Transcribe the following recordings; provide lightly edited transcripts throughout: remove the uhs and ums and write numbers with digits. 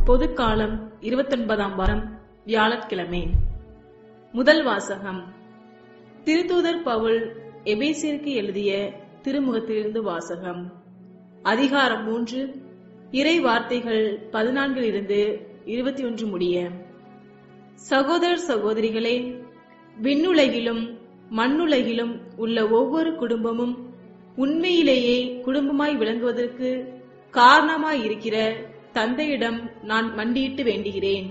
பொதுக்காலம் 29ஆம் வாரம் வியாழக்கிழமை. முதல் வாசகம். திருத்தூதர் பவுல் எபேசியருக்கு எழுதிய திருமுகத்திலிருந்து வாசகம். அதிகாரம் 3, இறை வார்த்தைகள் 14 21 முடிய. சகோதரர் சகோதரிகளே, விண்ணுலகிலும் மண்ணுலகிலும் உள்ள ஒவ்வொரு குடும்பமும் உண்மையிலேயே குடும்பமாய் விளங்குவதற்கு காரணமாய் இருக்கிற தந்தையிடம் நான் மண்டியிட்டு வேண்டுகிறேன்.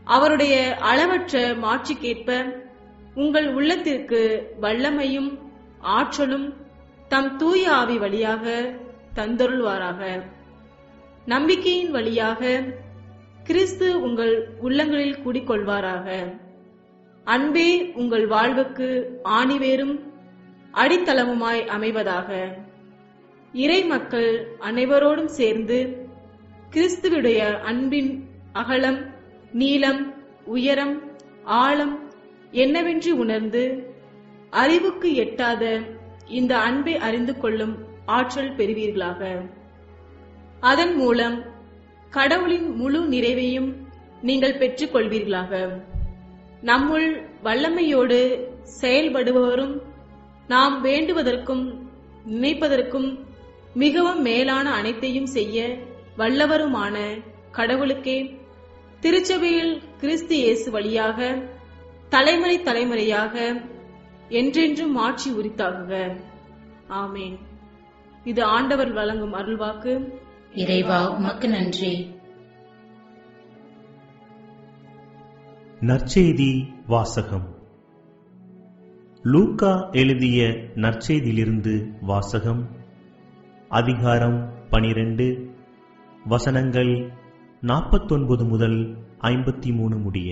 அவருடைய அளவற்ற மாட்சிக்கேற்ப உங்கள் உள்ளத்திற்கு வல்லமையும் ஆற்றலும் தம் தூய ஆவி வழியாக தந்தருள்வாராக. நம்பிக்கையின் வழியாக கிறிஸ்து உங்கள் உள்ளங்களில் குடிக்கொள்வாராக. அன்பே உங்கள் வாழ்வுக்கு ஆணிவேரும் அடித்தளமுமாய் அமைவதாக. இறை மக்கள் அனைவரோடும் சேர்ந்து கிறிஸ்துவுடைய அன்பின் அகலம், நீளம், உயரம், ஆழம் என்னவென்று உணர்ந்து அறிவுக்கு எட்டாத இந்த அன்பை அறிந்து கொள்ளும் ஆற்றல் பெறுவீர்களாக. அதன் மூலம் கடவுளின் முழு நிறைவையும் நீங்கள் பெற்றுக் கொள்வீர்களாக. நம்முள் வல்லமையோடு செயல்படுபவரும் நாம் வேண்டுவதற்கும் நினைப்பதற்கும் மிகவும் மேலான அனைத்தையும் செய்ய வல்லவருமான கடவுளுக்கே திருச்சபையில் கிறிஸ்து இயேசு வழியாக தலைமுறை தலைமுறையாக என்றென்றும் ஆட்சி உரித்தாகுக. ஆமேன். இது ஆண்டவர் வழங்கும் அருள்வாக்கு. இறைவா, உமக்கு நன்றி. நற்செய்தி வாசகம். லூக்கா எழுதிய நற்செய்தியிலிருந்து வாசகம். அதிகாரம் 12, வசனங்கள் 49 முதல் 53 முடிய.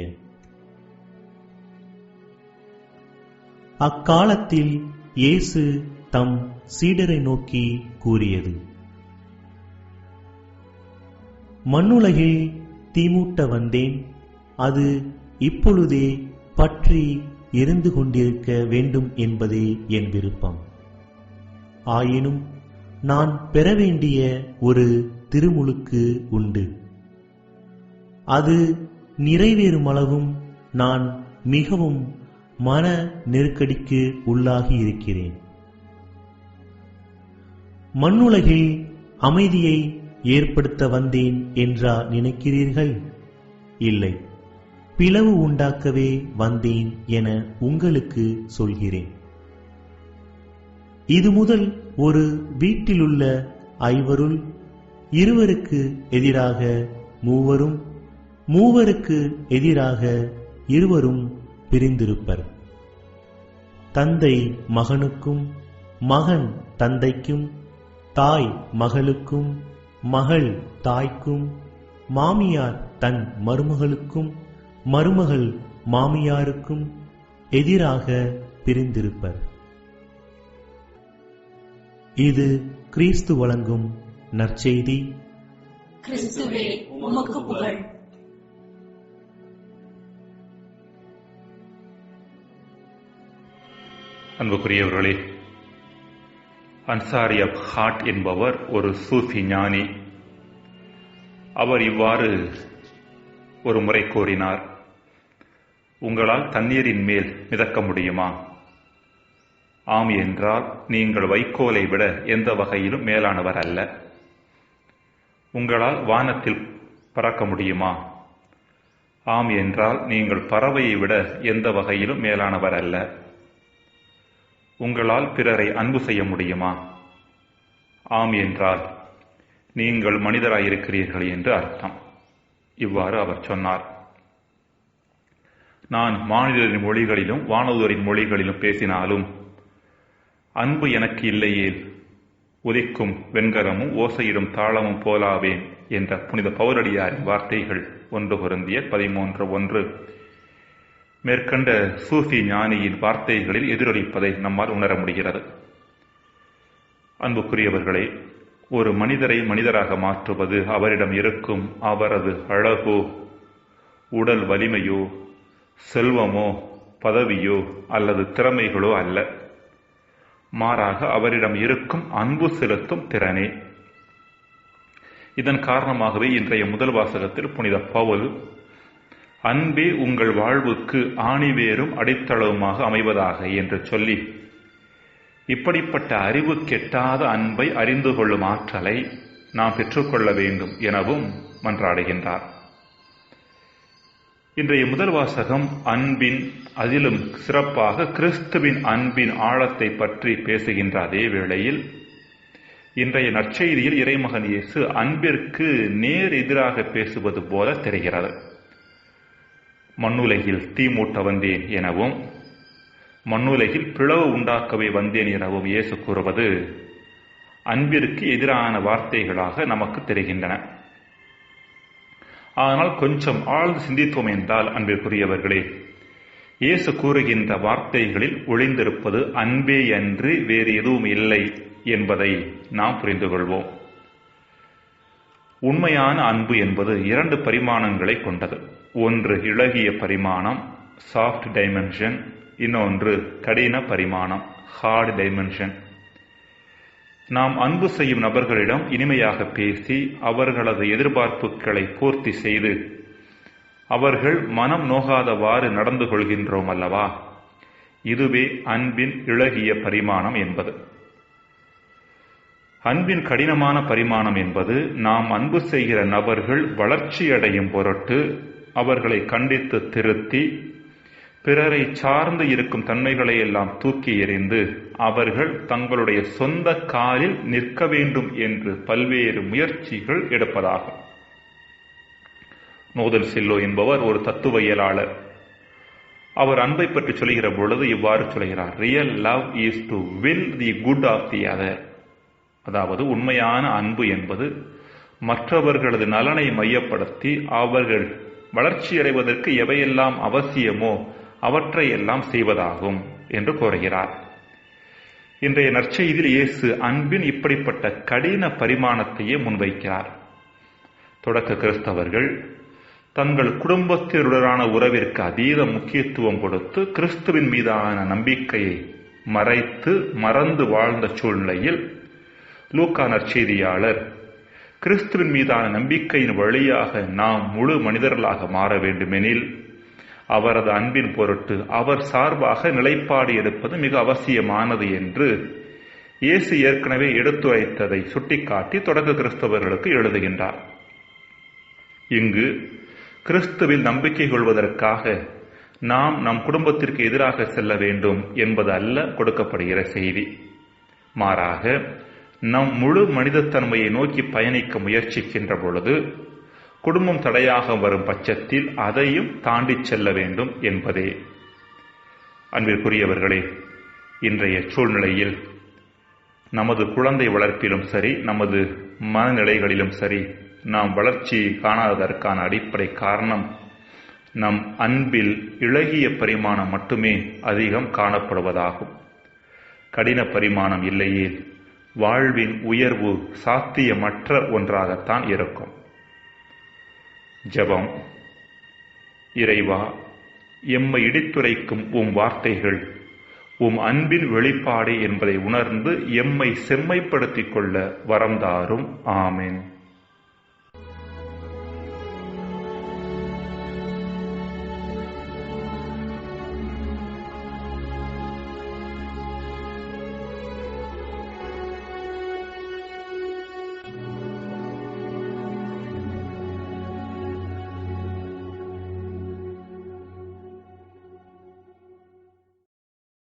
அக்காலத்தில் இயேசு தம் சீடரை நோக்கி கூறியது: மண்ணுலகில் தீமூட்ட வந்தேன், அது இப்பொழுதே பற்றி எரிந்து கொண்டிருக்க வேண்டும் என்பதே என் விருப்பம். ஆயினும் நான் பெற வேண்டிய ஒரு திருமுழுக்கு உண்டு. அது நிறைவேறுமளவும் நான் மிகவும் மன நெருக்கடிக்கு உள்ளாகி இருக்கிறேன். மண்ணுலகில் அமைதியை ஏற்படுத்த வந்தேன் என்றா நினைக்கிறீர்கள்? இல்லை, பிளவு உண்டாக்கவே வந்தேன் என உங்களுக்கு சொல்கிறேன். இது முதல் ஒரு வீட்டிலுள்ள 5 2 எதிராக 3, 3 எதிராக 2 பிரிந்திருப்பர். தந்தை மகனுக்கும், மகன் தந்தைக்கும், தாய் மகளுக்கும், மகள் தாய்க்கும், மாமியார் தன் மருமகளுக்கும், மருமகள் மாமியாருக்கும் எதிராக பிரிந்திருப்பர். இது கிறிஸ்து வழங்கும் நற்செய்தி. கிறிஸ்துவே, உமக்கு புகழ். அன்புக்குரியவர்களே, அன்சாரி ஆஃப் ஹார்ட் என்பவர் ஒரு சூஃபி ஞானி. அவர் இவ்வாறு ஒரு முறை கூறினார்: உங்களால் தண்ணீரின் மேல் மிதக்க முடியுமா? ஆம் என்றால் நீங்கள் வைக்கோலை விட எந்த வகையிலும் மேலானவர் அல்ல. உங்களால் வானத்தில் பறக்க முடியுமா? ஆம் என்றால் நீங்கள் பறவையை விட எந்த வகையிலும் மேலானவர் அல்ல. உங்களால் பிறரை அன்பு செய்ய முடியுமா? ஆம் என்றால் நீங்கள் மனிதராயிருக்கிறீர்கள் என்று அர்த்தம். இவ்வாறு அவர் சொன்னார். நான் மானிடரின் மொழிகளிலும் வானதோரின் மொழிகளிலும் பேசினாலும் அன்பு எனக்கு இல்லையேல் உதிக்கும் வெண்கலமும் ஓசையிடும் தாளமும் போலாவேன் என்ற புனித பவுலடியாரின் வார்த்தைகள் 1 கொரிந்தியர் 13:1 மேற்கண்ட சூஃபி ஞானியின் வார்த்தைகளில் எதிரொலிப்பதை நம்மால் உணர முடிகிறது. அன்புக்குரியவர்களே, ஒரு மனிதரை மனிதராக மாற்றுவது அவரிடம் இருக்கும் அவரது அழகோ, உடல் வலிமையோ, செல்வமோ, பதவியோ அல்லது திறமைகளோ அல்ல. மாறாக அவரிடம் இருக்கும் அன்பு செலுத்தும் திறனே. இதன் காரணமாகவே இன்றைய முதல் வாசகத்தில் புனித பவுல் அன்பே உங்கள் வாழ்வுக்கு ஆணிவேரும் அடித்தளவுமாக அமைவதாக என்று சொல்லி, இப்படிப்பட்ட அறிவு கெட்டாத அன்பை அறிந்து கொள்ளும் ஆற்றலை நாம் பெற்றுக்கொள்ள வேண்டும் எனவும் மன்றாடுகின்றார். இன்றைய முதல் வாசகம் அன்பின், அதிலும் சிறப்பாக கிறிஸ்துவின் அன்பின் ஆழத்தை பற்றி பேசுகின்ற அதே வேளையில் இன்றைய நற்செய்தியில் இறைமகன் இயேசு அன்பிற்கு நேர் எதிராக பேசுவது போல தெரிகிறது. மண்ணுலகில் தீ மூட்ட வந்தேன் எனவும் மண்ணுலகில் பிளவு உண்டாக்கவே வந்தேன் எனவும் இயேசு கூறுவது அன்பிற்கு எதிரான வார்த்தைகளாக நமக்கு தெரிகின்றன. ஆனால் கொஞ்சம் ஆழ்ந்து சிந்தித்தோம் என்றால், அன்பிற்குரியவர்களே, இயேசு கூறுகின்ற வார்த்தைகளில் ஒளிந்திருப்பது அன்பே அன்று வேறு எதுவும் இல்லை என்பதை நாம் புரிந்து கொள்வோம். உண்மையான அன்பு என்பது 2 பரிமாணங்களை கொண்டது. ஒன்று இளகிய பரிமாணம், சாஃப்ட் டைமென்ஷன். இன்னொன்று கடின பரிமாணம், ஹார்ட் டைமென்ஷன். நாம் அன்பு செய்யும் நபர்களிடம் இனிமையாக பேசி அவர்களது எதிர்பார்ப்புகளை பூர்த்தி செய்து அவர்கள் மனம் நோகாதவாறு நடந்து கொள்கின்றோம் அல்லவா? இதுவே அன்பின் இளகிய பரிமாணம் என்பது. அன்பின் கடினமான பரிமாணம் என்பது நாம் அன்பு செய்கிற நபர்கள் வளர்ச்சியடையும் பொருட்டு அவர்களை கண்டித்து திருத்தி பிறரை சார்ந்து இருக்கும் தன்மைகளை எல்லாம் தூக்கி எறிந்து அவர்கள் தங்களுடைய சொந்த காலில் நிற்க வேண்டும் என்று பல்வேறு முயற்சிகள் எடுப்பதாகும். நோதல் சில்லோ என்பவர் ஒரு தத்துவியலாளர். அவர் அன்பை பற்றி சொல்கிற பொழுது இவ்வாறு சொல்கிறார்: real love is to will the good of the other. அதாவது உண்மையான அன்பு என்பது மற்றவர்களது நலனை மையப்படுத்தி அவர்கள் வளர்ச்சியடைவதற்கு எவையெல்லாம் அவசியமோ அவற்றையெல்லாம் செய்வதாகும் என்று கூறுகிறார். இன்றைய நற்செய்தியில் இயேசு அன்பின் இப்படிப்பட்ட கடின பரிமாணத்தையே முன்வைக்கிறார். தொடக்க கிறிஸ்தவர்கள் தங்கள் குடும்பத்தினருடனான உறவிற்கு அதீத முக்கியத்துவம் கொடுத்து கிறிஸ்துவின் மீதான நம்பிக்கையை மறந்து வாழ்ந்த சூழ்நிலையில் லூக்கா நற்செய்தியாளர் கிறிஸ்துவின் மீதான நம்பிக்கையின் வழியாக நாம் முழு மனிதர்களாக மாற வேண்டுமெனில் அவரது அன்பின் பொருட்டு அவர் சார்பாக நிலைப்பாடு எடுப்பது மிக அவசியமானது என்று இயேசு ஏற்கனவே எடுத்துரைத்ததை சுட்டிக்காட்டி தொடக்க கிறிஸ்தவர்களுக்கு எழுதுகின்றார். இங்கு கிறிஸ்துவில் நம்பிக்கை கொள்வதற்காக நாம் நம் குடும்பத்திற்கு எதிராக செல்ல வேண்டும் என்பது அல்ல கொடுக்கப்படுகிற செய்தி. மாறாக நம் முழு மனிதத்தன்மையை நோக்கி பயணிக்க முயற்சிக்கின்ற பொழுது குடும்பம் தடையாக வரும் பட்சத்தில் அதையும் தாண்டி செல்ல வேண்டும் என்பதே. அன்பிற்குரியவர்களே, இன்றைய சூழ்நிலையில் நமது குழந்தை வளர்ப்பிலும் சரி, நமது மனநிலைகளிலும் சரி, நாம் வளர்ச்சி காணாததற்கான அடிப்படை காரணம் நம் அன்பில் இளகிய பரிமாணம் மட்டுமே அதிகம் காணப்படுவதாகும். கடின பரிமாணம் இல்லையே வாழ்வின் உயர்வு சாத்தியமற்ற ஒன்றாகத்தான் இருக்கும். ஜெபம். இறைவா, எம்மை இடித்துரைக்கும் உம் வார்த்தைகள் உம் அன்பின் வெளிப்பாடு என்பதை உணர்ந்து எம்மை செம்மைப்படுத்திக் கொள்ள வரம் தாரும். ஆமென்.